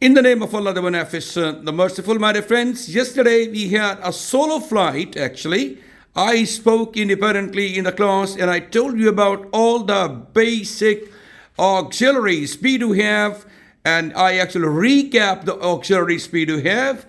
In the name of Allah, the Beneficent, the Merciful, my dear friends, yesterday we had a solo flight actually. I spoke independently in the class and I told you about all the basic auxiliaries we do have, and I actually recap the auxiliaries we do have.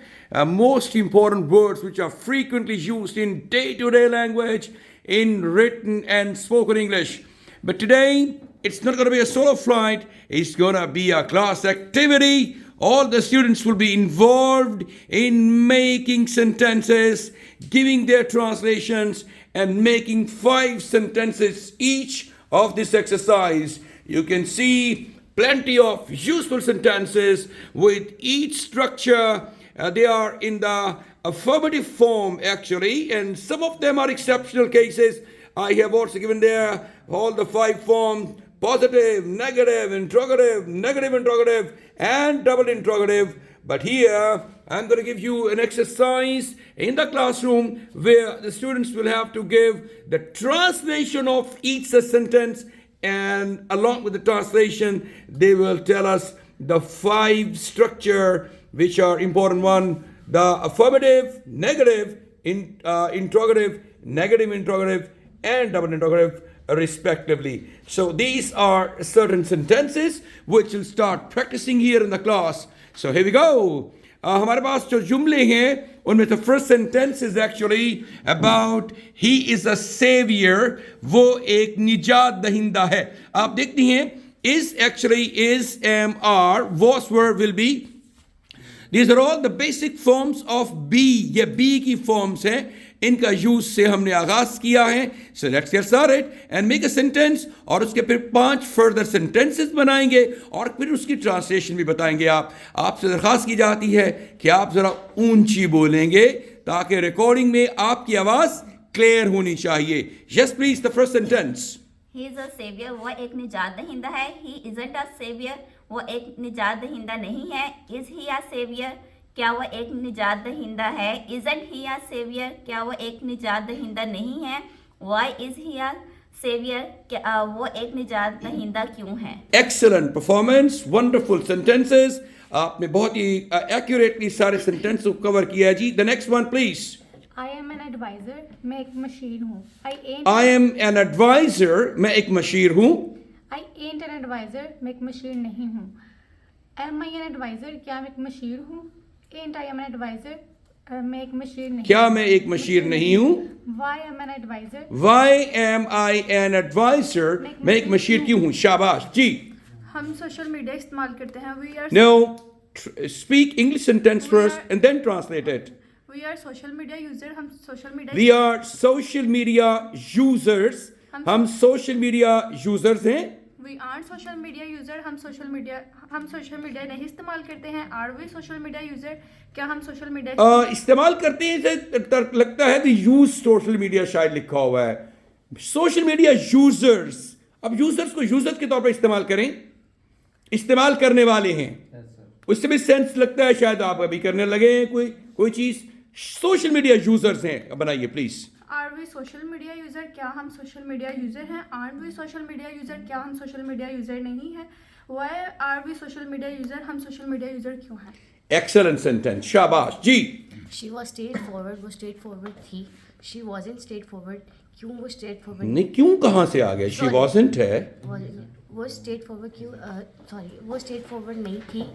Most important words which are frequently used in day-to-day language, in written and spoken English. But today, it's not going to be a solo flight, it's going to be a class activity. All the students will be involved in making sentences, giving their translations, and making 5 sentences each of this exercise. You can see plenty of useful sentences with each structure. They are in the affirmative form actually, and some of them are exceptional cases. I have also given there all the 5 forms: positive, negative, interrogative, and double interrogative. But here, I'm going to give you an exercise in the classroom where the students will have to give the translation of each sentence, and along with the translation, they will tell us the 5 structure which are important one: the affirmative, negative, interrogative, negative interrogative, and double interrogative, respectively. So these are certain sentences which will start practicing here in the class. So here we go. हमारे पास जो जुमले हैं उनमें the first sentence is actually about he is a savior. वो एक निजात दहिंदा है. आप देखती हैं is actually is, am, are, was, were, will be. These are all the basic forms of be. ये be की forms हैं. इनका यूज से हमने आगाज किया है. So let's get started and make a sentence. और उसके फिर 5 further sentences बनाएंगे और फिर उसकी ट्रांसलेशन भी बताएंगे. आपसे दरख्वास्त की जाती है कि आप जरा ऊंची बोलेंगे ताकि रिकॉर्डिंग में आपकी आवाज क्लियर होनी चाहिए. Yes, please, the first sentence. He is a savior. वो एक निजात दहिंदा है. He isn't a savior. वो एक निजात दहिंदा नहीं है. Is he a savior? क्या वो एक निजात दहिंदा है? Isn't he a savior? क्या वो एक निजात दहिंदा नहीं है? Why is he a savior? क्या वो एक निजात दहिंदा क्यों है? Excellent performance, wonderful sentences. आपने बहुत ही accurately सारे sentences को cover किया है जी. The next one, please. I am an advisor. मैं एक मशीर हूँ. I am an advisor. मैं एक मशीर हूँ. I ain't an advisor. मैं एक मशीर नहीं हूँ. Am I an advisor? क्या मैं एक मशीर हूँ? Ain't I am an advisor? मैं एक मशीर नहीं. क्या मैं एक मशीर नहीं हूँ? Why am I an advisor? Why am I an advisor? मैं एक मशीर क्यों हूँ? शाबाश जी. हम सोशल मीडिया इस्तेमाल करते हैं. No, speak English sentence first and then translate it. We are social media user. हम social media. We are social media users. हम social media users हैं. We aren't social media user. हम social media नहीं इस्तेमाल करते हैं. Are we social media user? क्या हम सोशल मीडिया इस्तेमाल करते हैं? लगता है कि यूज सोशल मीडिया शायद लिखा हुआ है. Social media users. अब यूजर्स को यूजर्स के तौर पर इस्तेमाल करें. इस्तेमाल करने वाले हैं. उससे भी सेंस लगता है शायद आप अभी करने लगे हैं कोई चीज. सोशल मीडिया यूजर्स हैं. बनाइए please. Are we social media user? क्या हम सोशल मीडिया यूजर हैं? Aren't we social media user? क्या हम सोशल मीडिया यूजर नहीं हैं? Why are we social media user? हम सोशल मीडिया यूजर क्यों हैं? Excellent sentence. शाबाश जी. She was straightforward. वो straightforward थी. She wasn't straightforward. क्यों वो straightforward? नहीं, क्यों कहाँ से आ गया? She wasn't है. वो straightforward क्यों? Sorry, वो straightforward नहीं थी.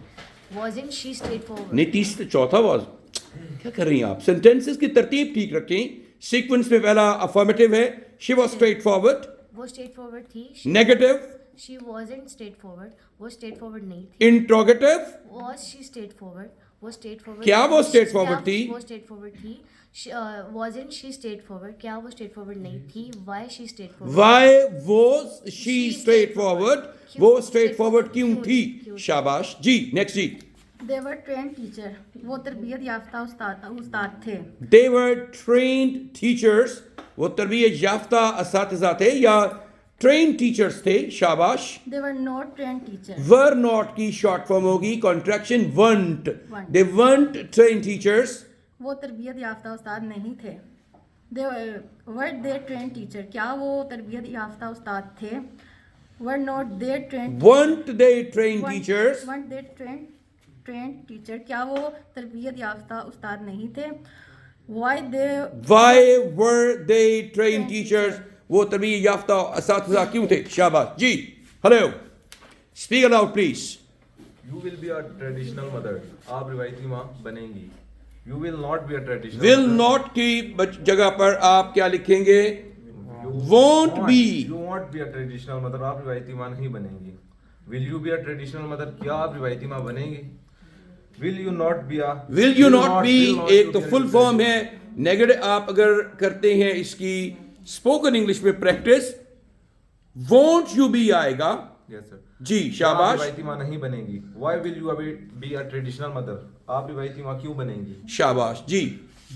Wasn't she straightforward? नहीं, चौथा was. क्या कर रही हैं आप? Sentences की तरतीब ठीक रखें. सीक्वेंस में पहला अफर्मेटिव है. She was straight forward. वो स्ट्रेट फॉरवर्ड थी. Negative. She wasn't straight forward. वो स्ट्रेट फॉरवर्ड नहीं थी. Interrogative. Was she straight forward. वो स्ट्रेट फॉरवर्ड. क्या वो स्ट्रेट फॉरवर्ड थी? वो स्ट्रेट फॉरवर्ड थी. Wasn't she straight forward. क्या वो स्ट्रेट फॉरवर्ड नहीं थी? Why she straight forward. Why was she straight forward. वो स्ट्रेट फॉरवर्ड क्यों थी? शाबाश जी. नेक्स्ट जी. They were trained teacher. वो तरबियत याफ्ता उस्ताद थे. They were trained teachers. वो तरबियत याफ्ता असातिज़ा थे या trained teachers थे. शाबाश. They were not trained teachers. Were not की short form होगी. Contraction weren't. They weren't trained teachers. वो तरबियत याफ्ता उस्ताद नहीं थे. Were they trained teacher? क्या वो तरबियत याफ्ता उस्ताद थे? Were not they trained? Weren't they trained teachers? Weren't they trained trained teacher, क्या वो तरबियत याफ्ता उस्ताद नहीं थे? Why they Why were they trained teachers? वो तरबियत याफ्ता असातिज़ा क्यों थे? शाबाश जी। Hello, speak aloud please. You will be a traditional mother. आप रिवायती माँ बनेंगी. You will not be a traditional will mother. Not की जगह पर आप क्या लिखेंगे? You won't be. You won't be a traditional mother. आप रिवायती माँ नहीं बनेंगी. Will you be a traditional mother? क्या आप रिवायती माँ बनेंगी? Will you not be a will you not be will not एक you तो be a फुल फॉर्म है नेगेटिव। आप अगर करते हैं इसकी स्पोकन इंग्लिश में प्रैक्टिस, वोंट यू बी आएगा। Yes sir. जी आप शाबाश। रिवायती माँ नहीं बनेंगी. Why will you be a traditional mother? आप रिवायती माँ क्यों बनेंगी? शाबाश जी।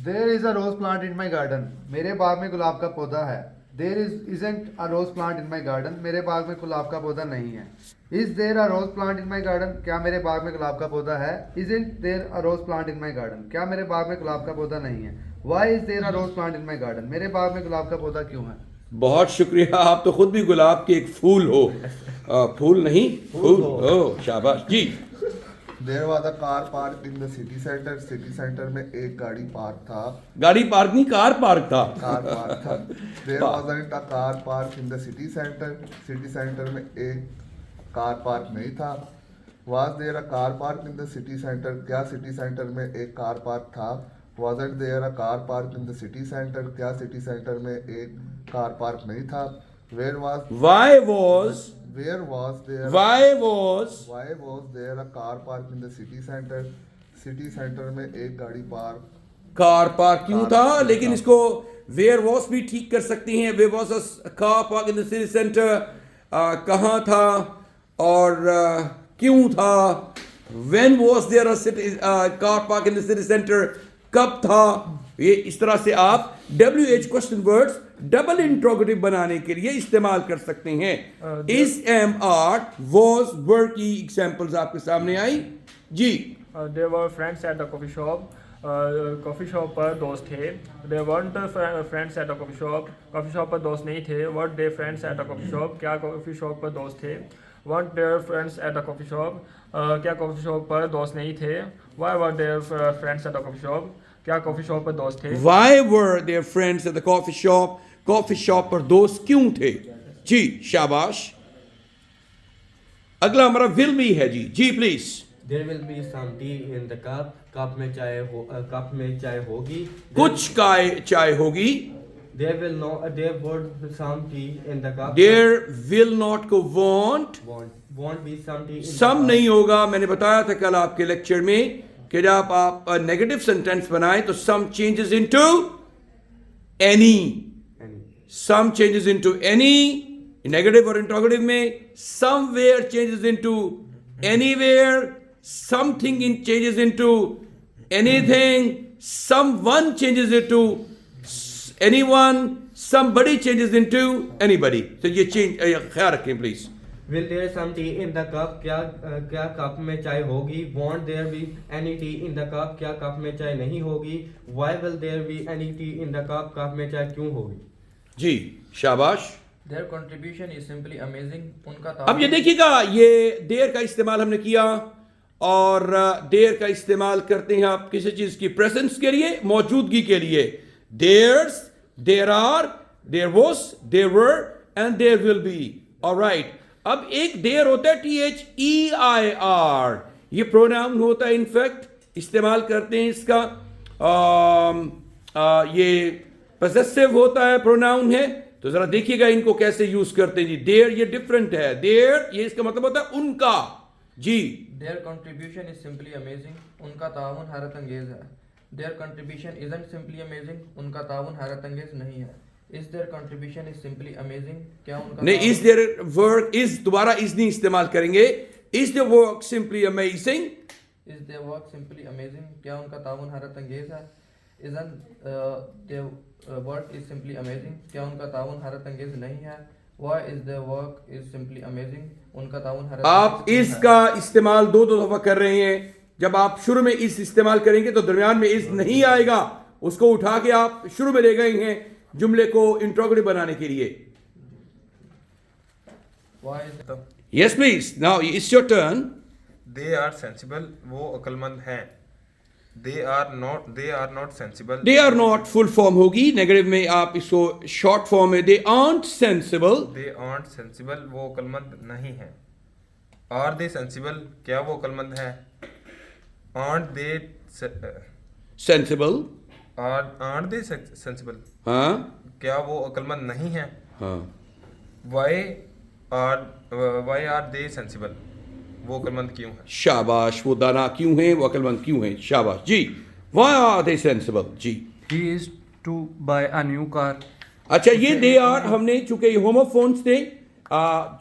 There is a rose plant in my garden. मेरे बाग में गुलाब का पौधा है. There isn't a rose plant in my garden. मेरे बाग में गुलाब का पौधा नहीं है. Is there a rose plant in my garden? क्या मेरे बाग में गुलाब का पौधा है? Isn't there a rose plant in my garden? क्या मेरे बाग में गुलाब का पौधा नहीं है? Why is there a rose plant in my garden? मेरे बाग में गुलाब का पौधा क्यों है? बहुत शुक्रिया, आप तो खुद भी गुलाब के एक फूल हो। फूल नहीं, फूल हो। शाबाश जी। There was a car parked in the city center. City center में एक गाड़ी पार्क था. गाड़ी पार्क नहीं, कार पार्क था। कार पार्क था. There wasn't a car park in the city center. City center में एक कार पार्क नहीं था. Was there a car park in the city center? क्या city center में एक कार पार्क था? Wasn't there a car park in the city center? क्या city center में एक कार पार्क नहीं था? Where was Why was there a car park in the city center? City center में एक गाड़ी पार्क. कार पार्क क्यों था? लेकिन इसको वेयर वॉस भी ठीक कर सकती हैं। Where was a car park in the city centre, कहाँ था और क्यों था? When was there a car park in the city centre, कब था? ये इस तरह से आप WH question words double interrogative बनाने के लिए इस्तेमाल कर सकते हैं। Is, am, are, was, were की एग्जांपल्स आपके सामने आई जी। They were friends at the coffee shop. Coffee shop पर दोस्त थे. They weren't friends at the coffee shop. Coffee shop पर दोस्त नहीं थे. Were they friends at the coffee shop? क्या कॉफ़ी शॉप पर दोस्त थे? Weren't their friends at the coffee shop? क्या कॉफ़ी शॉप पर दोस्त नहीं थे? Why were their friends at the coffee shop? क्या कॉफ़ी शॉप पर दोस्त थे? Why were their friends at the coffee shop? Coffee shop पर दोस्त क्यों थे? जी शाबाश। अगला हमारा विल भी है जी। जी please. There will be some tea in the cup. Cup में चाय होगी. कुछ चाय होगी। There would some tea in the cup. There will not को won't Won't be some tea in the some cup. नहीं होगा। मैंने बताया था कल आपके लेक्चर में कि जब आप नेगेटिव सेंटेंस बनाएं तो some changes into any, some changes into any negative और इंट्रोगेटिव में, somewhere changes into anywhere, something in changes into anything, someone changes into anyone, somebody changes into anybody. तो ये चेंज ख्याल रखें please. Will there some tea in the cup? क्या cup में चाय होगी? Won't there be any tea in the cup? क्या cup में चाय नहीं होगी? Why will there be any tea in the cup? Cup में चाय क्यों होगी? जी शाबाश। Their contribution is simply amazing. उनका अब ये देखिएगा, ये देयर का इस्तेमाल हमने किया और देयर का इस्तेमाल करते हैं आप किसी चीज की प्रेजेंस के लिए, मौजूदगी के लिए। There's, there are, there was, there were and there will be. Alright, अब एक देयर होता है THEIR, ये प्रोनाउन होता है, इनफैक्ट इस्तेमाल करते हैं इसका। ये पजेसिव होता है, प्रोनाउन है। तो जरा देखिएगा इनको कैसे यूज करते हैं जी। देयर ये डिफरेंट है, देयर ये इसका मतलब होता है उनका जी। Their contribution is simply amazing. उनका ताउन हैरत अंगेज है. Their contribution isn't simply amazing. उनका ताउन हैरत अंगेज नहीं है. Is their contribution is simply amazing? क्या उनका नहीं, इज देयर वर्क, इज दोबारा इज नहीं इस्तेमाल करेंगे। Is the work simply amazing? Is their work simply amazing? क्या उनका ताउन हैरत अंगेज है? Isn't their work is simply amazing? क्या उनका ताउन हैरत अंगेज नहीं है? Why is their work is simply amazing? उनका ताउन हैरत आप इसका इस्तेमाल दो दफा कर रहे हैं। जब आप शुरू में इस इस्तेमाल करेंगे तो दरमियान में इस नहीं आएगा, उसको उठा के आप शुरू में ले गए हैं जुमले को इंट्रोगेटिव बनाने के लिए। Why is the yes please, now it's your turn. They are sensible, वो अक्लमंद हैं. They are not sensible. They are not full form होगी, नेगेटिव में आप इसको शॉर्ट फॉर्म में they aren't sensible. They aren't sensible, वो अक्लमंद नहीं है. आर दे सेंसिबल, क्या वो अक्लमंद है? आर्ट दे सेंसिबल. आर्ट दे सेंसिबल, हाँ क्या वो अक्लमंद नहीं है? हाँ. वाई आर दे सेंसिबल, वो अक्लमंद क्यों है? शाबाश. वो दाना क्यों है, वो अक्लमंद क्यों है? शाबाश जी. Why are they sensible? Ji. He is to buy a new car. अच्छा, ये दे आर हमने चूंकि ये होमोफोन्स थे,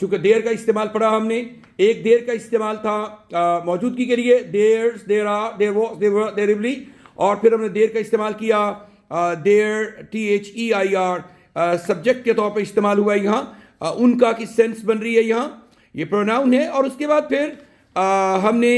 चूंकि देर का इस्तेमाल पढ़ा हमने. एक देर का इस्तेमाल था मौजूदगी के लिए, there's, there are, there was, there were, there will be. और फिर हमने देर का इस्तेमाल किया देर, THEIR, सब्जेक्ट के तौर पर इस्तेमाल हुआ है यहाँ. उनका की सेंस बन रही है यहाँ, ये प्रोनाउन है. और उसके बाद फिर हमने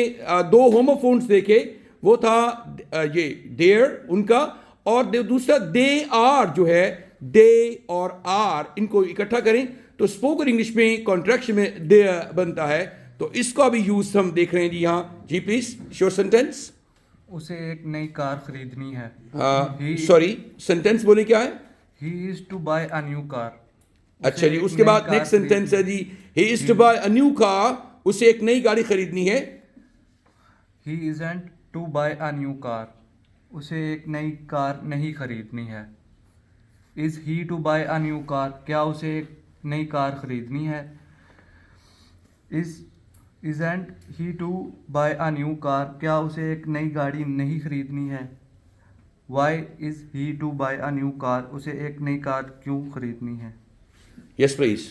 दो होमोफोन्स देखे, वो था ये देयर उनका, और दूसरा दे आर जो है, दे और आर इनको इकट्ठा करें तो स्पोकन इंग्लिश में कॉन्ट्रैक्शन में दे बनता है. तो इसका भी यूज हम देख रहे हैं जी यहाँ. जी प्लीज श्योर सेंटेंस. उसे एक नई कार खरीदनी है. सॉरी, सेंटेंस बोले क्या है? He is to buy a new car. अच्छा जी, उसके बाद नेक्स्ट सेंटेंस है जी, he is to buy a new car, उसे एक नई गाड़ी खरीदनी है. He isn't to buy a new car. उसे एक नई कार नहीं खरीदनी है. Is he to buy a new car? क्या उसे एक नई कार खरीदनी है? Isn't he to buy a new car? क्या उसे एक नई गाड़ी नहीं खरीदनी है? Why is he to buy a new car? उसे एक नई कार क्यों खरीदनी है? Yes please.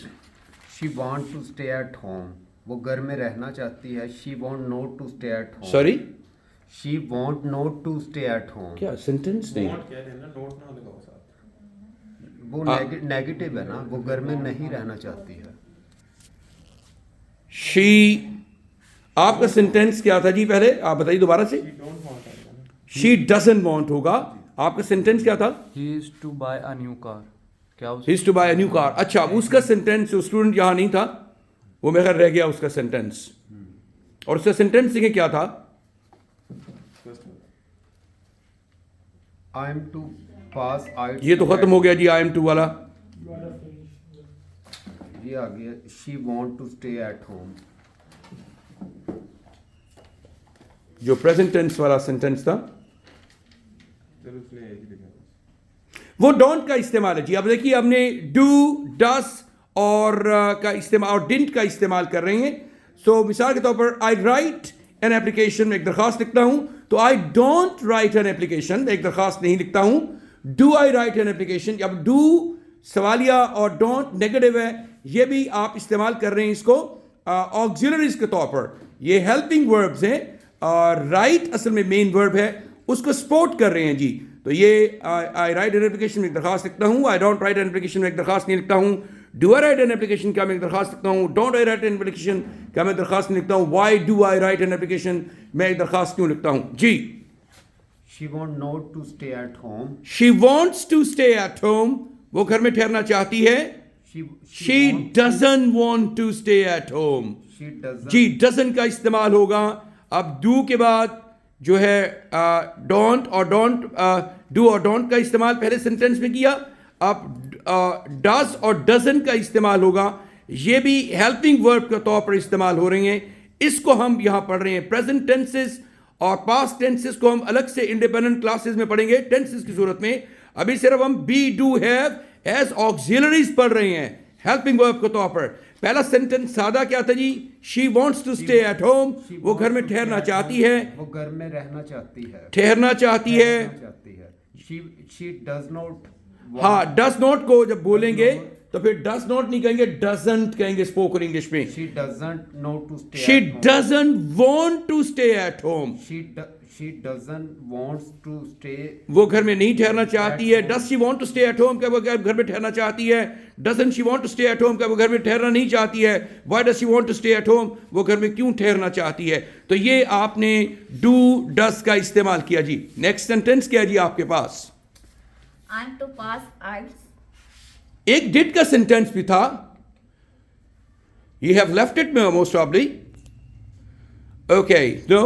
She want to stay at home. वो घर में रहना चाहती है. She want not to stay at home. Sorry? She want not to stay at home. क्या सेंटेंस नहीं? वो नेगेटिव है ना, वो घर में नहीं रहना चाहती है. She, आपका सेंटेंस क्या था जी? पहले आप बताइए दोबारा से. She doesn't want होगा. आपका सेंटेंस क्या था? He is to buy a new car. क्या He is to buy a new car. अच्छा, उसका सेंटेंस जो स्टूडेंट यहाँ नहीं था, वो मेरे ख्याल रह गया उसका सेंटेंस. और उसका सेंटेंस देखिए क्या था? I am to pass out. ये तो खत्म हो गया जी, I am to वाला. ये आ गया. She want to stay at home. जो प्रेजेंट टेंस वाला सेंटेंस था वो डोंट का इस्तेमाल है जी. अब देखिए, हमने डू, डस और का इस्तेमाल और डिंट का इस्तेमाल कर रहे हैं. सो मिसाल के तौर पर आई राइट एन एप्लीकेशन, में एक दरखास्त लिखता हूं, तो I don't write an application, एक दरखास्त नहीं लिखता हूं. Do I right an application. अब डू सवालिया और डोंट नेगेटिव है, ये भी आप इस्तेमाल कर रहे हैं इसको ऑक्सिलरीज के तौर पर. ये हेल्पिंग वर्ब्स हैं और राइट असल में मेन वर्ब है, उसको सपोर्ट कर रहे हैं जी. तो ये आई राइट एन एप्लीकेशन में एक दरखास्त लिखता हूँ. I don't write an application में एक दरखास्त नहीं लिखता हूँ. Do I right an application, क्या मैं एक दरखास्त लिखता हूँ? Don't I right an application, क्या मैं दरखास्त नहीं लिखता हूँ? Y do I right an application, मैं एक दरखास्त क्यों लिखता हूँ? जी. She want not to stay at home. She wants to stay at home. वो घर में ठहरना चाहती है. She doesn't want to stay at home. She doesn't. Ji, doesn't का इस्तेमाल होगा. अब do के बाद जो है डोंट और डोंट, डू और डोंट का इस्तेमाल पहले सेंटेंस में किया. अब डज और डजंट का इस्तेमाल होगा. ये भी हेल्पिंग वर्ब के तौर पर इस्तेमाल हो रहे हैं. इसको हम यहाँ पढ़ रहे हैं. प्रेजेंट टेंसेस और पास्ट टेंसेस को हम अलग से इंडिपेंडेंट क्लासेस में पढ़ेंगे टेंसेस की सूरत में. अभी सिर्फ हम be, do, have as auxiliaries पढ़ रहे हैं हेल्पिंग वर्ब के तौर पर. पहला सेंटेंस सादा क्या था जी? She wants to stay at home. वो घर में ठहरना चाहती है. वो घर में रहना चाहती है. ठहरना चाहती है. She does not. हाँ, डज नॉट को जब बोलेंगे तो फिर डज नॉट नहीं कहेंगे, डजंट कहेंगे स्पोकन इंग्लिश में. She doesn't know to stay. She at home. doesn't want to stay at home. She doesn't wants to stay. वो घर में नहीं ठहरना चाहती है. Does she want to stay at home? क्या वो घर में ठहरना चाहती है? Doesn't she want to stay at home? क्या वो घर में ठहरना नहीं चाहती है? Why does she want to stay at home? वो घर में क्यों ठहरना चाहती है? तो ये आपने do, does का इस्तेमाल किया जी. नेक्स्ट सेंटेंस क्या है जी आपके पास? I am to pass arts. एक did का सेंटेंस भी था. You have left it most probably. Okay no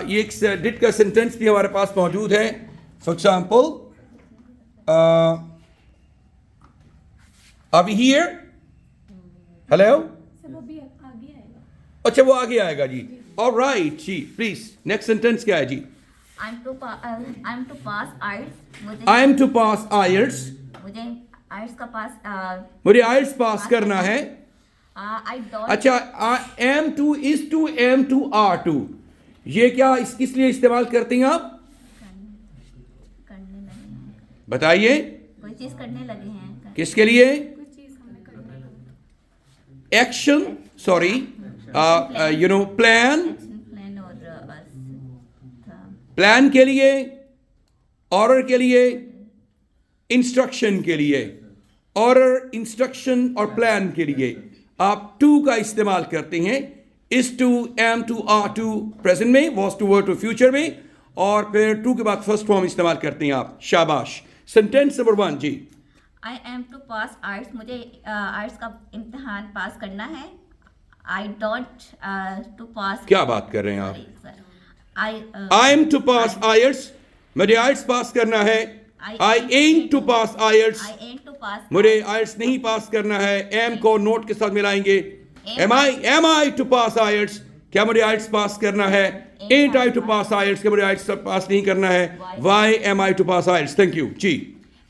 ये एक डिड का सेंटेंस भी हमारे पास मौजूद है. For example, are we here? Hello. अच्छा, वो आगे आएगा जी. ऑलराइट जी, प्लीज नेक्स्ट सेंटेंस क्या है जी? I'm to pass IELTS. I am to pass Aires. मुझे IELTS का पास मुझे आयर्स पास करना है. I don't. अच्छा, am to is to am to are to, ये क्या किस लिए इस्तेमाल करती हैं आप? करने लगे हैं, बताइए. कोई चीज करने लगे हैं. किसके लिए? Action, sorry, you know, plan. Plan और प्लान के लिए, ऑर्डर के लिए, इंस्ट्रक्शन के लिए. ऑर्डर, इंस्ट्रक्शन और प्लान के लिए आप टू का इस्तेमाल करते हैं. Is to, am to, are to present में, was to, were to future में, और फिर टू के बाद फर्स्ट फॉर्म इस्तेमाल करते हैं आप. शाबाश. सेंटेंस नंबर 1 जी. I am to pass IELTS. मुझे IELTS का इम्तिहान पास करना है. I don't to pass. क्या बात कर रहे हैं आप? Sorry, sir. I am to pass Aires, मुझे आयर्स पास करना है. I am to pass arts, I aim to pass. मुझे आयर्स नहीं पास करना है. एम को नोट के साथ मिलाएंगे. Am I to pass arts, क्या मुझे आयर्स पास करना है? एंट आई टू पास आयर्स, क्या मुझे आयर्स पास नहीं करना है? Why am I to pass arts. Thank you जी.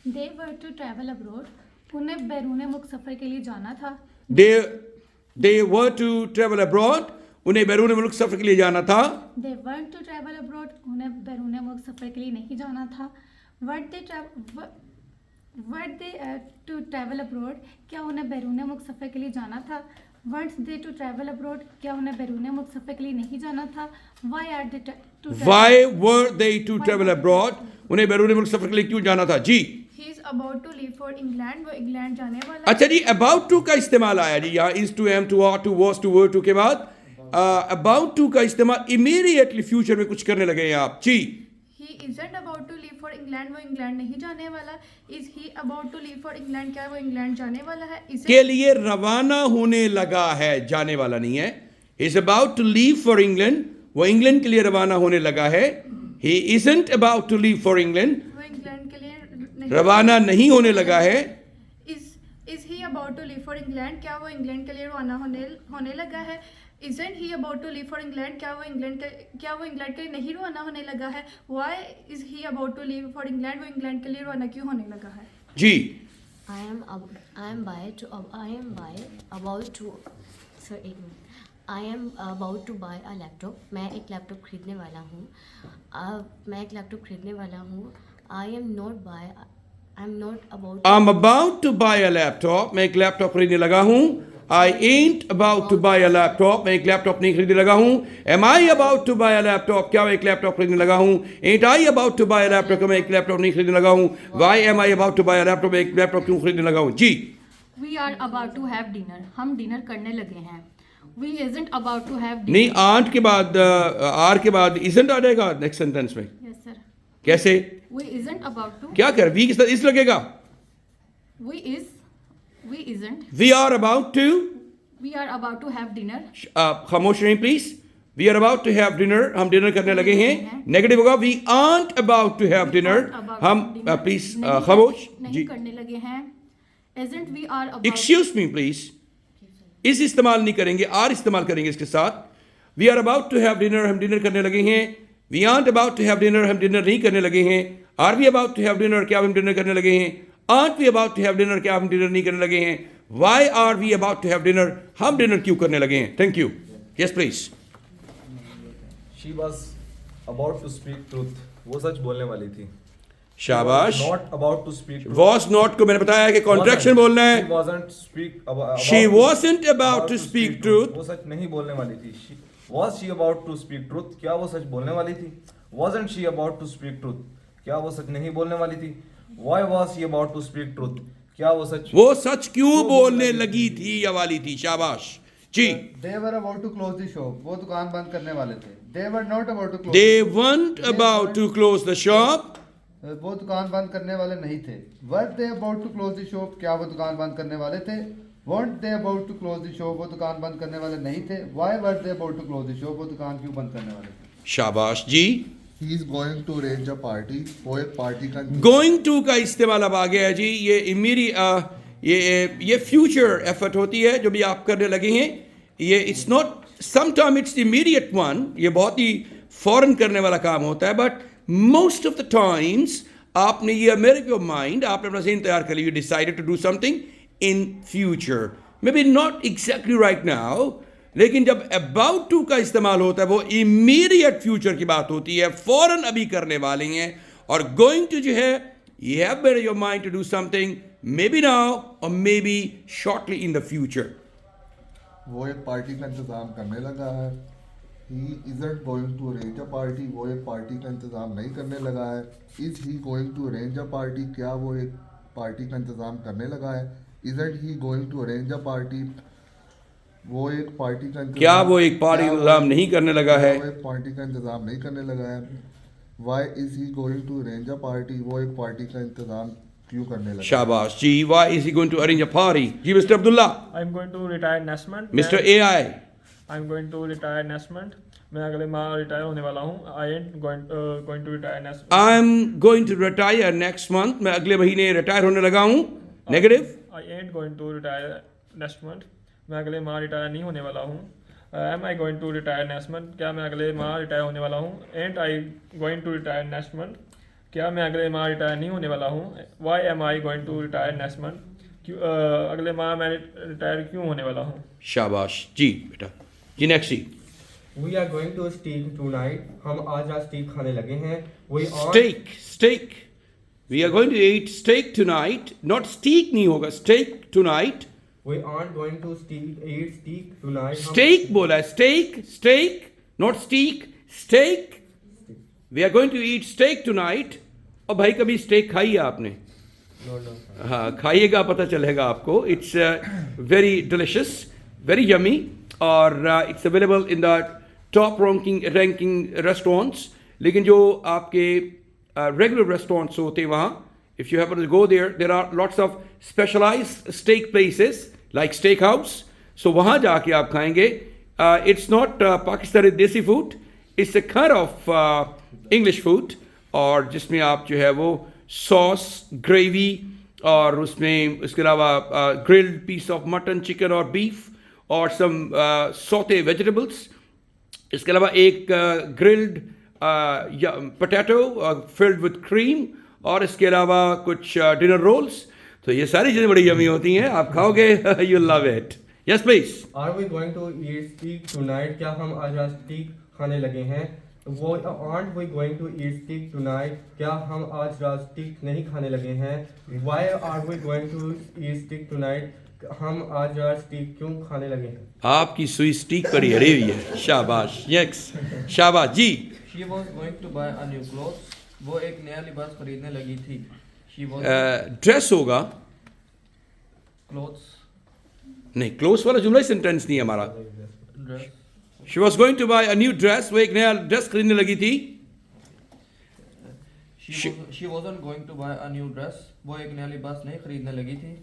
They were to travel abroad. उन्हें बैरून मुल्क सफ़र के लिए जाना था. They were to travel abroad, उन्हें बैरून मुल्क सफर के लिए जाना था. They were to travel abroad. उन्हें बैरून मुल्क सफ़र के लिए नहीं जाना था. Were they to travel abroad, क्या उन्हें बैरून मुल्क सफ़र के लिए जाना था. वर्ड्स दे टू ट्रैवल अब्रॉड, क्या उन्हें बैरून मुल्क सफ़र के लिए नहीं जाना था. Why were they to travel abroad, उन्हें बैरून मुल्क सफर के लिए क्यों जाना था जी? He is about to leave for England. वो इंग्लैंड जाने वाला. अच्छा जी, अबाउट टू का इस्तेमाल आया जी यहाँ. Is to, am to, are to, was to, were to के बाद अबाउट टू का इस्तेमाल इमीडिएटली फ्यूचर में कुछ करने लगे हैं आप जी. He isn't about to leave for England. वो इंग्लैंड नहीं जाने वाला. Is he about to leave for England, क्या वो इंग्लैंड जाने वाला है? के लिए रवाना होने लगा है, जाने वाला नहीं है. Is about to leave for England, वो इंग्लैंड के लिए रवाना होने लगा है. He isn't about to leave for England, वो इंग्लैंड के लिए रवाना नहीं होने लगा है. Is he about to leave for England, क्या वो इंग्लैंड के लिए रवाना होने लगा है? Isn't he about to leave for England, क्या वो इंग्लैंड के लिए नहीं रवाना होने लगा है? Why is he about to leave for England, वो इंग्लैंड के लिए रवाना क्यों होने लगा है जी? I am about to buy a laptop. मैं एक लैपटॉप खरीदने वाला हूँ. I'm about to buy a laptop. मैं एक लैपटॉप खरीदने लगा हूँ. I ain't about to buy a laptop. मैं एक लैपटॉप नहीं खरीदने लगा हूँ. Am I about to buy a laptop? क्या मैं एक लैपटॉप खरीदने लगा हूँ? Ain't I about to buy a laptop? क्या मैं एक लैपटॉप नहीं खरीदने लगा हूँ. Why am I about to buy a laptop? मैं एक लैपटॉप क्यों खरीदने लगा हूँ जी? We are about to have dinner. हम डिनर करने लगे हैं. We isn't about to have dinner. नहीं, आंट के बाद आर के बाद isn't आ जाएगा नेक्स्ट सेंटेंस में. Yes sir. कैसे? We isn't about to. क्या कर, वी के साथ इस लगेगा. We isn't. We are about to. We are about to have dinner. खामोश रहें please. We are about to have dinner. हम डिनर करने लगे हैं. नेगेटिव होगा we aren't about to have dinner. हम प्लीज खामोश नहीं करने लगे हैं. Isn't we are about. Excuse me please. इस इस्तेमाल नहीं करेंगे, आर इस्तेमाल करेंगे इसके साथ. We are about to have dinner. हम डिनर करने लगे हैं. We aren't about to have dinner. हम डिनर नहीं करने लगे हैं. Are we about to have dinner? क्या हम डिनर करने लगे हैं? Aren't we about to have dinner? क्या हम डिनर नहीं करने लगे हैं? Why are we about to have dinner? हम डिनर क्यों करने लगे हैं? Thank you. Yes, please. She was about to speak truth. वो सच बोलने वाली थी. शाबाश. Not about to speak truth. Was not को मैंने बताया कि कॉन्ट्रैक्शन बोलना है. She wasn't speak about. She wasn't about to speak truth. वो सच नहीं बोलने वाली थी. Was she about to speak truth? क्या वो सच बोलने वाली थी? Wasn't she about to speak truth? क्या वो सच नहीं बोलने वाली थी? Why was she about to speak truth? क्या वो सच क्यों बोलने लगी थी या वाली थी? शाबाश जी. They were about to close the shop. वो दुकान बंद करने वाले थे. They were not about to close. They weren't about to close the shop. वो दुकान बंद करने वाले नहीं थे. Were they about to close the shop? क्या वो दुकान बंद करने वाले थे? weren't they about to close the shop? वो दुकान बंद करने वाले नहीं थे. Why were they about to close the shop? वो दुकान क्यों बंद करने वाले थे? शाबाश जी. He is going to arrange a party. वो एक पार्टी का गोइंग टू का इस्तेमाल अब आ गया है जी. ये इमीडिएट ये फ्यूचर एफर्ट होती है जो भी आप करने लगे हैं. ये it's not sometime it's immediate one. ये बहुत ही फौरन करने वाला काम होता है. But most of the times आपने ये मेक योर माइंड, आपने अपना ज़हन तैयार कर लिया. You decided to do something in future, maybe not exactly right now, लेकिन जब अबाउट टू का इस्तेमाल होता है वो इमीडिएट फ्यूचर की बात होती है, फौरन अभी करने वाले हैं. और गोइंग टू जो है, you have made your mind to do something may be now और may be shortly in the future. वो एक पार्टी का इंतजाम करने लगा है. He isn't going to arrange a party. वो एक पार्टी का इंतजाम नहीं करने लगा है. Is he going to arrange a party? क्या वो एक पार्टी का इंतजाम करने लगा है? Isn't he going to arrange a party? वो एक पार्टी का इंतजाम, क्या वो एक पार्टी का इंतजाम नहीं करने लगा है? वो एक पार्टी का इंतजाम नहीं करने लगा है. Why is he going to arrange a party? वो एक पार्टी का इंतजाम क्यों करने लगा? शाबाश जी. Why is he going to arrange a party? जी mister Abdullah. I'm going to retire next month. Mister AI. I'm going to retire next month. मैं अगले माह रिटायर होने वाला हूँ. I ain't going to retire next month. I'm going to retire next month. मैं अगले महीने रिटायर होने लगा हूँ. Negative. I ain't going to retire next month. मैं अगले माह रिटायर नहीं होने वाला हूँ. Am I going to retire next month? क्या मैं अगले माह रिटायर होने वाला हूँ? Ain't I going to retire next month? क्या मैं अगले माह रिटायर नहीं होने वाला हूँ? Why am I going to retire next month? क्यों अगले माह मैं रिटायर क्यों होने वाला हूँ? शाबाश जी बेटा. जी नेक्स्ट जी. We are going to steak tonight. हम आज स्टीक खाने लगे हैं. We are Steak. We are going to eat steak tonight. Not steak नहीं होगा. Steak tonight. We aren't going to eat steak tonight. Steak बोला है. Steak. Not steak. Steak. We are going to eat steak tonight. और भाई कभी steak खाई है आपने? No. हाँ खाइएगा, पता चलेगा आपको. It's very delicious, very yummy. और it's available in the top ranking restaurants. लेकिन जो आपके रेगुलर रेस्टोरेंट्स होते हैं वहाँ, if you happen to go there are lots of specialised steak places like steak house. So वहाँ जाके आप खाएंगे. It's not Pakistani desi food, it's a kind of English food. और जिसमें आप जो है वो सॉस, ग्रेवी और उसमें इसके अलावा grilled piece of mutton, chicken और बीफ और सम सौते वेजिटेबल्स. इसके अलावा एक grilled potato filled with cream और इसके अलावा कुछ डिनर रोल्स. तो ये सारी चीज़ें बड़ी यमी होती हैं. आप खाओगे, you love it. Yes please. Are we going to eat steak tonight? क्या हम आज स्टीक खाने लगे हैं? वो aren't we going to eat steak tonight? क्या हम आज स्टीक नहीं खाने लगे हैं? Why are we going to eat steak tonight? हम आज स्टीक क्यों खाने लगे हैं? आपकी सुई स्टीक पर ही हरी हुई है. शाबाश. यस शाबाश जी. She was going to buy a new clothes. वो एक नया लिबास खरीदने लगी थी. She was ड्रेस होगा clothes. नहीं, क्लोज वाला जुमला सेंटेंस नहीं है हमारा. Dress. She was going to buy a new dress. वो एक नया ड्रेस खरीदने लगी थी. She wasn't going to buy a new dress. वो एक नया लिबास नहीं खरीदने लगी थी.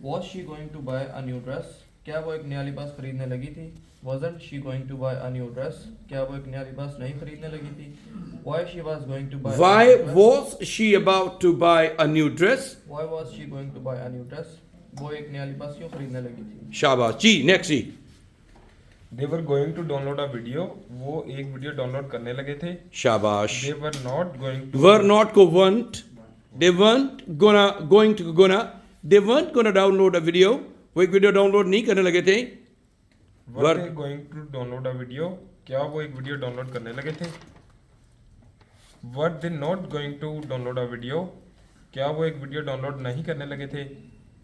Was she going to buy a new dress? क्या वो एक नया लिबास खरीदने लगी थी? Wasn't she going to buy a new dress? क्या वो एक नया लिबास नहीं खरीदने लगी थी? Why she was going to buy Why a new dress? was she about to buy a new dress? Why was she going to buy a new dress? वो एक नया लिबास क्यों खरीदने लगी थी? शाबाश जी. नेक्स्ट जी. They were going to download a video. वो एक वीडियो डाउनलोड करने लगे थे. शाबाश. They were not going to. Were not को weren't. They weren't going to gonna. They weren't gonna download a video. वो एक वीडियो डाउनलोड नहीं करने लगे थे. Were they going to download a video? क्या वो एक वीडियो डाउनलोड करने लगे थे? Were they not going to download a video? क्या वो एक वीडियो डाउनलोड नहीं करने लगे थे?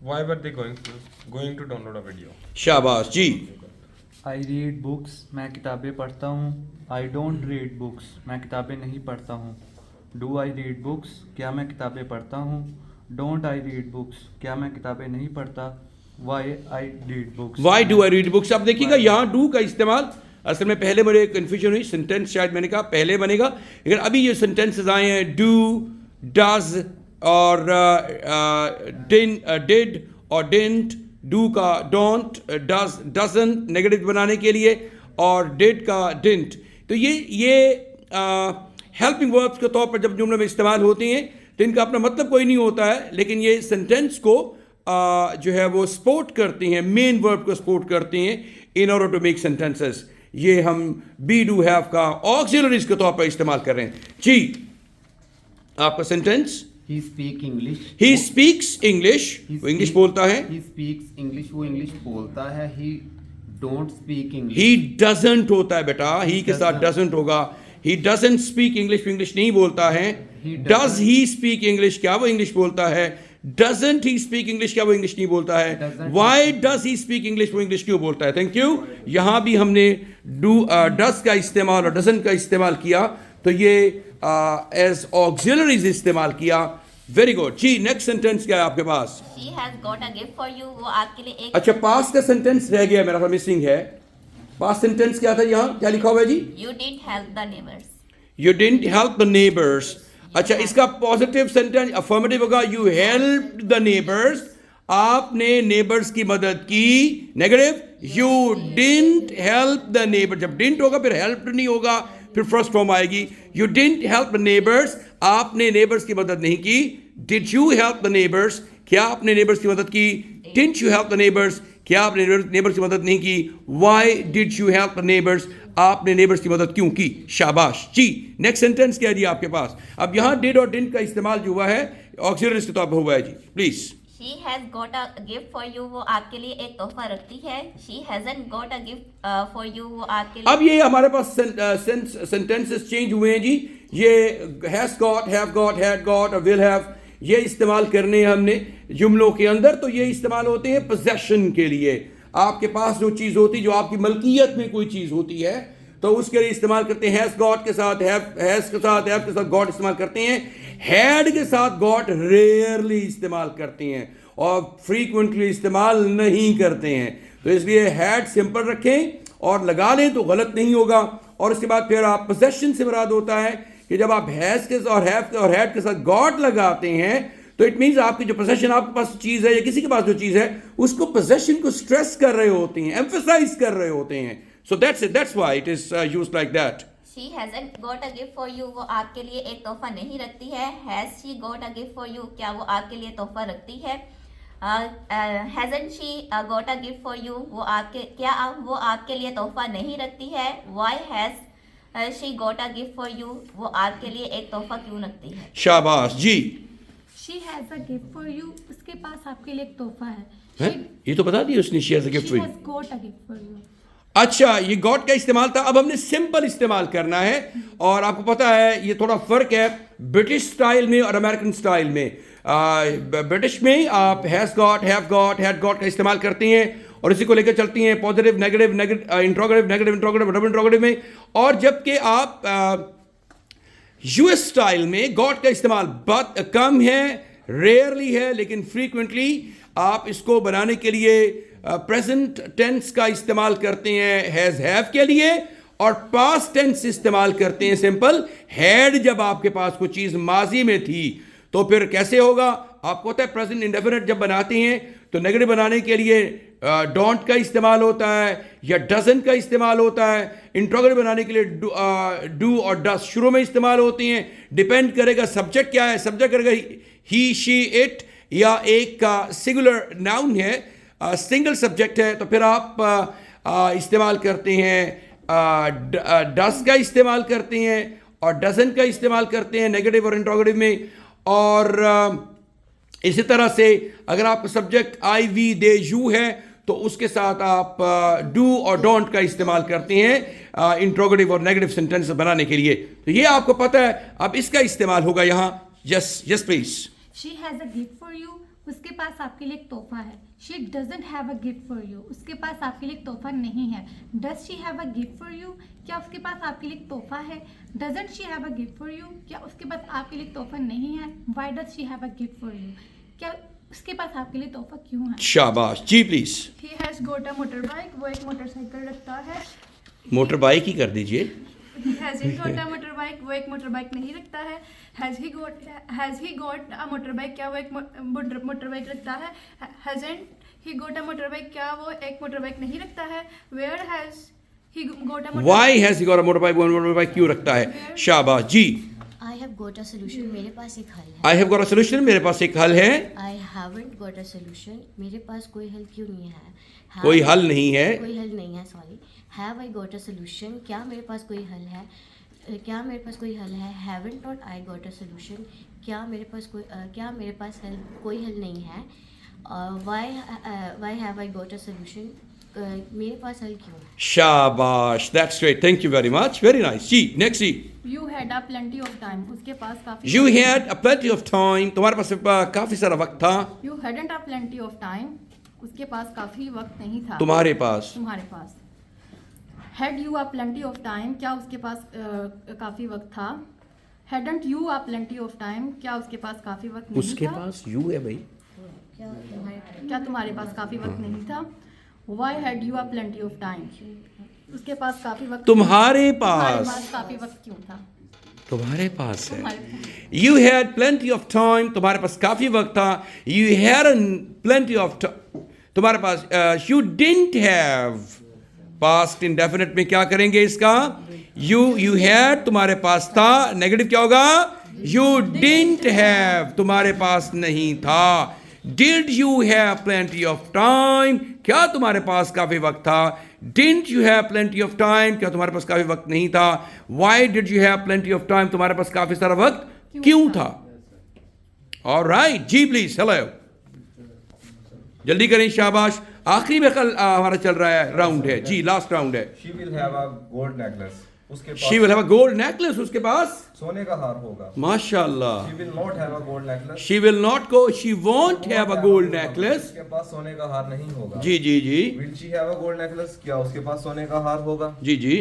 Why were they going to download a video? शाबाश जी. आई रीड बुक्स. मैं किताबें पढ़ता हूँ. I don't read books. मैं किताबें नहीं पढ़ता हूँ. Do I read books. क्या मैं किताबें पढ़ता हूँ. Don't I read books. क्या मैं किताबें नहीं पढ़ता. Why I read books. Why do I read books. अब देखिएगा यहाँ डू का इस्तेमाल असल में पहले मुझे कन्फ्यूजन हुई. सेंटेंस शायद मैंने कहा पहले बनेगा, लेकिन अभी ये सेंटेंसेस आए हैं डू, डज और डिड और डिडंट, डू का डोंट, डज डजंट नेगेटिव बनाने के लिए, और डिड का डिडंट। तो ये हेल्पिंग वर्ब्स के तौर पर जब जुमले में इस्तेमाल होती हैं तो इनका अपना मतलब कोई नहीं होता है, लेकिन ये सेंटेंस को जो है वो सपोर्ट करती हैं, मेन वर्ब को सपोर्ट करती हैं in order to make sentences. ये हम बी डू हैव का ऑक्सिलरीज के तौर पर इस्तेमाल कर रहे हैं जी। आपका sentence, he speak English, he speaks English, वो इंग्लिश बोलता है। ही स्पीक्स इंग्लिश, वो इंग्लिश बोलता है। He don't speak English, he doesn't होता है बेटा, ही के साथ डजंट होगा। He doesn't speak English, English नहीं बोलता है। डज ही स्पीक इंग्लिश, क्या वो इंग्लिश बोलता है। डजंट ही स्पीक इंग्लिश, क्या वो इंग्लिश नहीं बोलता है। Why does he speak English, वो इंग्लिश क्यों बोलता है। Thank you. यहां भी हमने डज का इस्तेमाल और डजंट का इस्तेमाल किया, तो ये एज ऑक्सिलरीज इस्तेमाल किया। वेरी गुड जी। नेक्स्ट सेंटेंस क्या है आपके पास। She has got a gift for you, वो आपके लिए एक अच्छा, पास्ट का सेंटेंस रह गया मेरा, मिसिंग है। पास्ट सेंटेंस क्या था, यहाँ क्या लिखा हुआ है जी। You didn't help the neighbors. You didn't help the neighbors. अच्छा, इसका पॉजिटिव सेंटेंस अफर्मेटिव होगा, you helped the neighbors, आपने नेबर्स की मदद की। Negative, you didn't help the neighbors। जब didn't होगा फिर helped नहीं होगा, फिर फर्स्ट फॉर्म आएगी। You didn't help the neighbors, आपने नेबर्स की मदद नहीं की। Did you help the neighbors, क्या आपने नेबर्स की मदद की। Didn't you help the neighbors, क्या आपने नेबर्स की मदद नहीं की। Why did you help the neighbors, आपने नेबर्स की मदद क्यों की। शाबाश जी। नेक्स्ट सेंटेंस क्या है जी आपके पास। अब यहाँ डिड और डिडंट का इस्तेमाल जो हुआ है ऑक्सिलरीज के तौर पर हुआ है जी, please. She has got a gift for you, वो आपके लिए एक तोहफा रखती है। She hasn't got a gift for you, वो आपके लिए अब ये हमारे पास सेंटेंसेस चेंज हुए हैं जी। ये has got, have got, had got और विल हैव, ये इस्तेमाल करने हैं हमने जुमलों के अंदर। तो ये इस्तेमाल होते हैं पोजेशन के लिए। आपके पास जो चीज़ होती, जो आपकी मलकियत में कोई चीज़ होती है, तो उसके लिए इस्तेमाल करते हैं। हैज गॉट के साथ हैज के साथ हैव के साथ गॉट इस्तेमाल करते हैं। हैड के साथ गॉट रेयरली इस्तेमाल करते हैं और फ्रीक्वेंटली इस्तेमाल नहीं करते हैं। तो इसलिए हैड सिंपल रखें और लगा लें तो गलत नहीं होगा। और उसके बाद फिर आप पोजेशन से मुराद होता है कि जब आप हैज के और हैव और हैड के साथ गॉट लगाते हैं तो इट मीन्स आपकी जो पोजेशन, आपके पास चीज़ है या किसी के पास जो चीज़ है, उसको पोजेशन को स्ट्रेस कर रहे होते हैं, एम्फसाइज कर रहे होते हैं। So that's it, that's why it is used like that. She hasn't got a gift for you, वो आपके लिए एक तोहफा नहीं रखती है। Has she got a gift for you, क्या वो आपके लिए तोहफा रखती है। Hasn't she got a gift for you, वो आपके लिए तोहफा नहीं रखती है। Why has she got a gift for you, वो आपके लिए एक तोहफा क्यों रखती है। शाबाश जी। She has a gift for you, उसके पास आपके लिए एक तोहफा है। हैं? ये तो बता दिया उसने, she has a gift for She you। has got a gift for you। अच्छा, ये गॉट का इस्तेमाल था। अब हमने सिंपल इस्तेमाल करना है और आपको पता है ये थोड़ा फर्क है ब्रिटिश स्टाइल में और अमेरिकन स्टाइल में। ब्रिटिश में आप has got, have got, had got का इस्तेमाल करती हैं और इसी को लेकर चलती हैं positive, negative, interrogative, negative interrogative, double interrogative में। और जबकि आप यूएस स्टाइल में गॉट का इस्तेमाल बहुत कम है, रेयरली है, लेकिन फ्रीक्वेंटली आप इसको बनाने के लिए प्रेजेंट टेंस का इस्तेमाल करते हैं हैज हैव के लिए और पास्ट टेंस इस्तेमाल करते हैं सिंपल हैड। जब आपके पास कोई चीज़ माजी में थी तो फिर कैसे होगा, आपको पता है प्रेजेंट इंडेफिनिट जब बनाते हैं तो नेगेटिव बनाने के लिए डोंट का इस्तेमाल होता है या डजंट का इस्तेमाल होता है। इंट्रोगेटिव बनाने के लिए डू और डस शुरू में इस्तेमाल होती हैं। डिपेंड करेगा सब्जेक्ट क्या है, सब्जेक्ट करेगा ही, शी, इट या एक का सिंगुलर नाउन है, सिंगल सब्जेक्ट है तो फिर आप इस्तेमाल करते हैं डस का इस्तेमाल करते हैं और डजंट का इस्तेमाल करते हैं नेगेटिव और इंट्रोगेटिव में। और इसी तरह से अगर आपका subject I, we, they, you है तो उसके साथ आप डू और डोंट का इस्तेमाल करते हैं इंट्रोगेटिव और नेगेटिव सेंटेंस बनाने के लिए। तो ये आपको पता है। अब इसका इस्तेमाल होगा यहाँ। Yes please. She has a gift for you, उसके पास आपके लिए एक तोहफा है। She doesn't have a gift for you, उसके पास आपके लिए एक तोहफा नहीं है। Does she have a gift for you, क्या उसके पास आपके लिए एक तोहफा है। Doesn't she have a gift for you, क्या उसके पास आपके लिए एक तोहफा नहीं है। Why does she have a gift for you, क्या उसके पास आपके लिए तोहफा क्यों है। शाबाश जी, please. He has got a motorbike, वो एक मोटरसाइकिल रखता है। मोटर बाइक ही कर दीजिए। He hasn't got a motorbike, bike, वो एक मोटर बाइक नहीं रखता है। Has he got a motor bike, क्या वो एक मोटर बाइक रखता है। Hasn't he got a motor bike, क्या वो एक मोटर बाइक नहीं रखता है। Where has he got a Why has he got a motorbike? One motorbike क्यों रखता है? शाबाश जी। I have got a solution, मेरे पास एक हल है। I have got a solution, मेरे पास एक हल है। I haven't got a solution, मेरे पास कोई हल क्यों नहीं है। कोई हल नहीं है। कोई हल नहीं है, sorry. Have I got a solution, क्या मेरे पास कोई हल है। क्या मेरे पास कोई हल है। Haven't not I got a solution, क्या मेरे पास कोई हल नहीं है। Why have I got a solution, मेरे पास हल क्यों है। शाबाश, that's great, thank you very much, very nice। Ji, next ji. You had a plenty of time, उसके पास काफी। You had a plenty of time, तुम्हारे पास काफी सारा वक्त था। You hadn't a plenty of time, उसके पास काफी वक्त नहीं था। तुम्हारे पास। Had you a plenty of time, क्या उसके पास काफी वक्त था। Hadn't you a plenty of time, क्या उसके पास काफी वक्त नहीं था। उसके पास you है भाई। क्या तुम्हारे पास काफी वक्त नहीं था। Why had you a plenty of time, उसके पास काफी वक्त। तुम्हारे पास काफी वक्त क्यों था। तुम्हारे पास है। You had plenty of time, तुम्हारे पास काफी वक्त था। You hadn't plenty of time, तुम्हारे पास you didn't have। Past indefinite में क्या करेंगे इसका। you had तुम्हारे पास था, नेगेटिव क्या होगा। You didn't have तुम्हारे पास नहीं था। Did you have plenty of time, क्या तुम्हारे पास काफी वक्त था। Didn't you have plenty of time, क्या तुम्हारे पास काफी वक्त नहीं था। Why did you have plenty of time, तुम्हारे पास काफी सारा वक्त क्यों था। Alright, जी प्लीज, हेलो। जल्दी करें, शाबाश। आखिरी में कल हमारा चल रहा है राउंड है जी, लास्ट राउंड है। She will have a gold necklace, उसके पास। She will have a gold necklace, उसके पास सोने का हार होगा। माशाल्लाह। She will not have a gold necklace, She will not go, she won't have a gold necklace। उसके पास सोने का हार नहीं होगा। जी जी जी। Will she have a gold necklace, क्या उसके पास सोने का हार होगा। जी जी।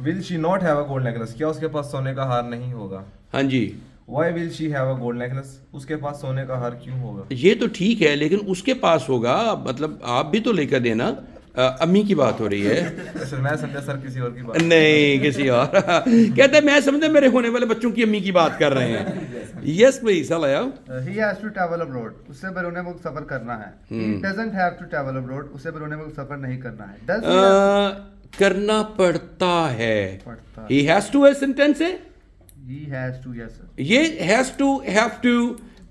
Will she not have a gold necklace, क्या उसके पास सोने का हार नहीं होगा। हाँ जी। Why will she have a gold necklace, उसके पास सोने का हार क्यों होगा। ये तो ठीक है, लेकिन उसके पास होगा, मतलब आप भी तो लेकर देना। अम्मी की बात हो रही है। सर मैं समझा सर किसी और की बात। नहीं, किसी और। कहते हैं मैं समझा मेरे होने वाले बच्चों की अम्मी की बात कर रहे हैं। Yes please, hello. He has to travel abroad, उससे बैरून मुल्क सफर करना है। He doesn't have to travel abroad, उससे बैरून मुल्क सफर नहीं करना है। Does he have करना पड़ता है। पड़ता He has to है सेंटेंस है। He has to, yes sir। ये has to, have to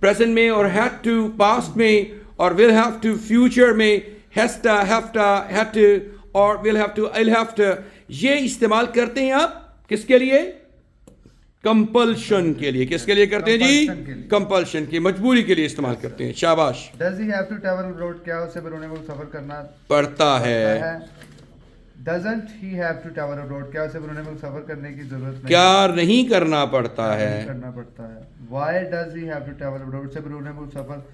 present में, और had to पास्ट में, और will have to फ्यूचर में, has to, have to, had to, और will have to, I'll have to, ये इस्तेमाल करते हैं आप किसके लिए। कंपल्शन के लिए। किसके लिए करते हैं जी। कंपल्शन की, मजबूरी के लिए इस्तेमाल करते हैं। शाबाश। Does he have to travel abroad, क्या उसे बैरून मुल्क सफर करना पड़ता है। Doesn't he have to travel abroad, क्या उसे बैरून मुल्क सफर करने की जरूरत नहीं। क्या नहीं करना पड़ता है। करना पड़ता है। Why does he have to travel abroad, उसे बैरून मुल्क सफर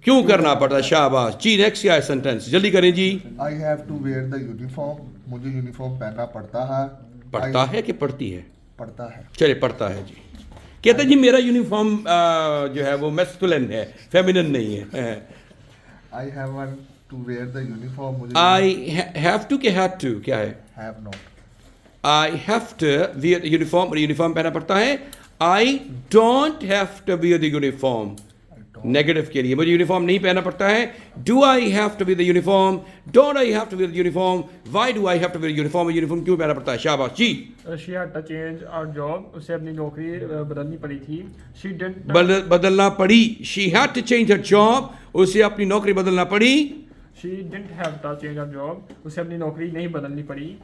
क्यों करना पड़ता है। शाबाश जी। नेक्स्ट क्या है सेंटेंस, जल्दी करें जी। I have to wear the uniform, मुझे यूनिफॉर्म पहनना पड़ता है। पड़ता है कि पड़ती है। पड़ता है। चलिए, पड़ता है जी। कहते हैं जी मेरा यूनिफॉर्म जो है वो मैस्कुलिन है, फेमिनिन नहीं है। I have to wear the uniform, मुझे I have to के had to क्या है। have not। I have to wear the uniform, और यूनिफॉर्म पहनना पड़ता है। I don't have to wear the uniform, negative के लिए मुझे यूनिफॉर्म नहीं पहनना पड़ता है। Do I have to wear the uniform, don't I have to wear the uniform, why do I have to wear uniform, uniform क्यों पहनना पड़ता है। शाबाश जी। She had to change our job, उसे अपनी नौकरी बदलनी पड़ी थी। शी डिडंट बदलना पड़ी। She had to change her job, उसे अपनी नौकरी बदलना पड़ी। She didn't have to change her job, उसे अपनी नौकरी नहीं बदलनी पड़ी।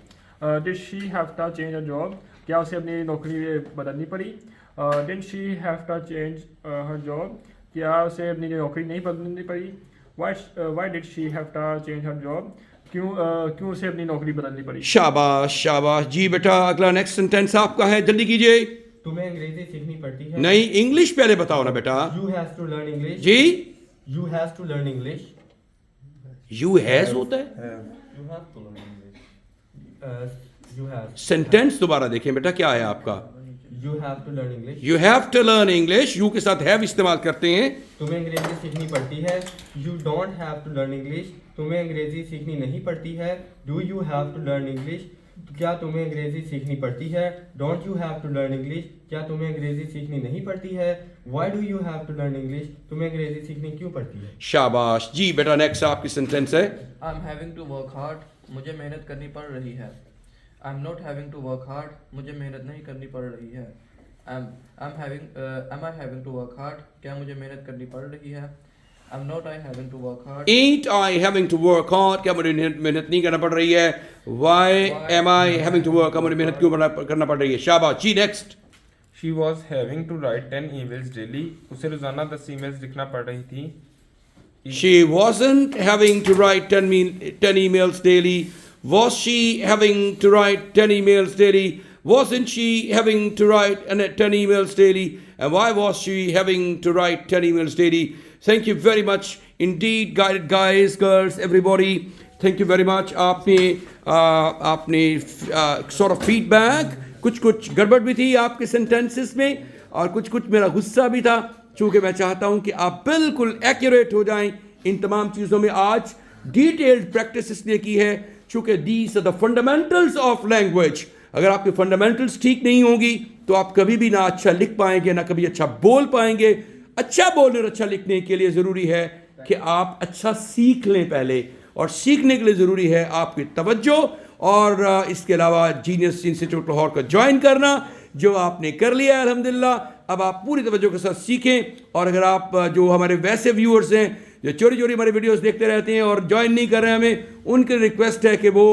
Did she have to change her job, क्या उसे अपनी नौकरी बदलनी पड़ी। Didn't she have to change her job, क्या उसे अपनी नौकरी नहीं बदलनी पड़ी। Why did she have to change her job, क्यों उसे अपनी नौकरी बदलनी पड़ी। शाबाश शाबाश जी बेटा। अगला नेक्स्ट सेंटेंस आपका है, जल्दी कीजिए। तुम्हें अंग्रेजी सीखनी पड़ती है। नहीं, इंग्लिश पहले बताओ ना बेटा। You have to learn English. जी। You have to learn English. You has होता है। You have to learn English. You have. Sentence दोबारा देखें बेटा, क्या है आपका। You have to learn English. You have to learn English, you के साथ हैव इस्तेमाल करते हैं। तुम्हें अंग्रेजी सीखनी पड़ती है। You don't have to learn English, तुम्हें अंग्रेजी सीखनी नहीं पड़ती है। Do you have to learn English, क्या तुम्हें अंग्रेजी सीखनी पड़ती है? Don't you have to learn English? क्या तुम्हें अंग्रेजी सीखनी नहीं पड़ती है? Why do you have to learn English? तुम्हें अंग्रेजी सीखनी क्यों पड़ती है? शाबाश जी बेटा। नेक्स्ट आपकी सेंटेंस है I am having to work hard, मुझे मेहनत करनी पड़ रही है। I am not having to work hard, मुझे मेहनत नहीं करनी पड़ रही है। Am I having to work hard, क्या मुझे मेहनत करनी पड़ रही है? Am not I having to work hard, Ain't I having to work hard? क्या मुझे मेहनत नहीं करना पड़ रही है? Why am I having to work? क्या मुझे मेहनत क्यों करना पड़ रही है? शाबाश जी। Next She was having to write 10 emails daily. उसे रोजाना 10 emails लिखना पड़ रही थी. She wasn't having to write 10 emails daily. Was she having to write 10 emails daily? Wasn't she having to write 10 emails daily? And why was she having to write 10 emails daily? Thank you very much indeed, guided guys, girls, everybody. Thank you very much. आपने sort of feedback, कुछ गड़बड़ भी थी आपके sentences में और कुछ मेरा गुस्सा भी था, चूँकि मैं चाहता हूँ कि आप बिल्कुल एक्यूरेट हो जाएं इन तमाम चीज़ों में। आज डिटेल्ड प्रैक्टिस इसलिए की है चूँकि these are the fundamentals of language. अगर आपके फंडामेंटल्स ठीक नहीं होंगी तो आप कभी भी ना अच्छा लिख पाएंगे, ना कभी अच्छा बोल पाएंगे। अच्छा बोलने और अच्छा लिखने के लिए ज़रूरी है कि आप अच्छा सीख लें पहले, और सीखने के लिए ज़रूरी है आपकी तवज्जो, और इसके अलावा जीनियस इंस्टीट्यूट लाहौर को ज्वाइन करना, जो आपने कर लिया है अल्हम्दुलिल्लाह। अब आप पूरी तवज्जो के साथ सीखें। और अगर आप जो हमारे वैसे व्यूअर्स हैं जो चोरी चोरी हमारे वीडियोस देखते रहते हैं और ज्वाइन नहीं कर रहे हैं हमें, उनकी रिक्वेस्ट है कि वो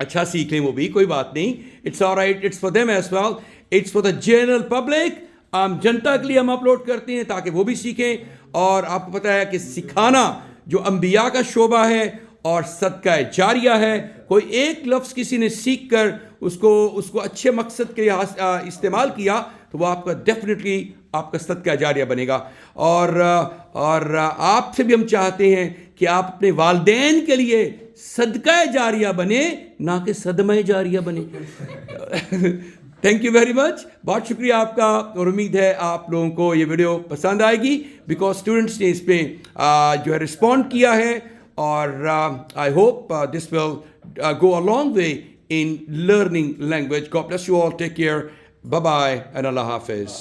अच्छा सीख लें। वो भी कोई बात नहीं, it's alright, it's for them as well, it's for the general public. आम जनता के लिए हम अपलोड करते हैं ताकि वो भी सीखें। और आपको पता है कि सिखाना जो अंबिया का शोबा है और सदका जारिया है। कोई एक लफ्ज़ किसी ने सीख कर उसको अच्छे मकसद के लिए इस्तेमाल किया तो वो आपका डेफिनेटली आपका सदका जारिया बनेगा। और आपसे भी हम चाहते हैं कि आप अपने वालिदैन के लिए सदका जारिया बने, ना कि सदमा जारिया बने। थैंक यू वेरी मच, बहुत शुक्रिया आपका। और उम्मीद है आप लोगों को ये वीडियो पसंद आएगी, बिकॉज स्टूडेंट्स ने इस पर जो है रिस्पॉन्ड किया है। और I hope this will go a long way in learning language. God bless you all. Take care. Bye bye and Allah Hafiz.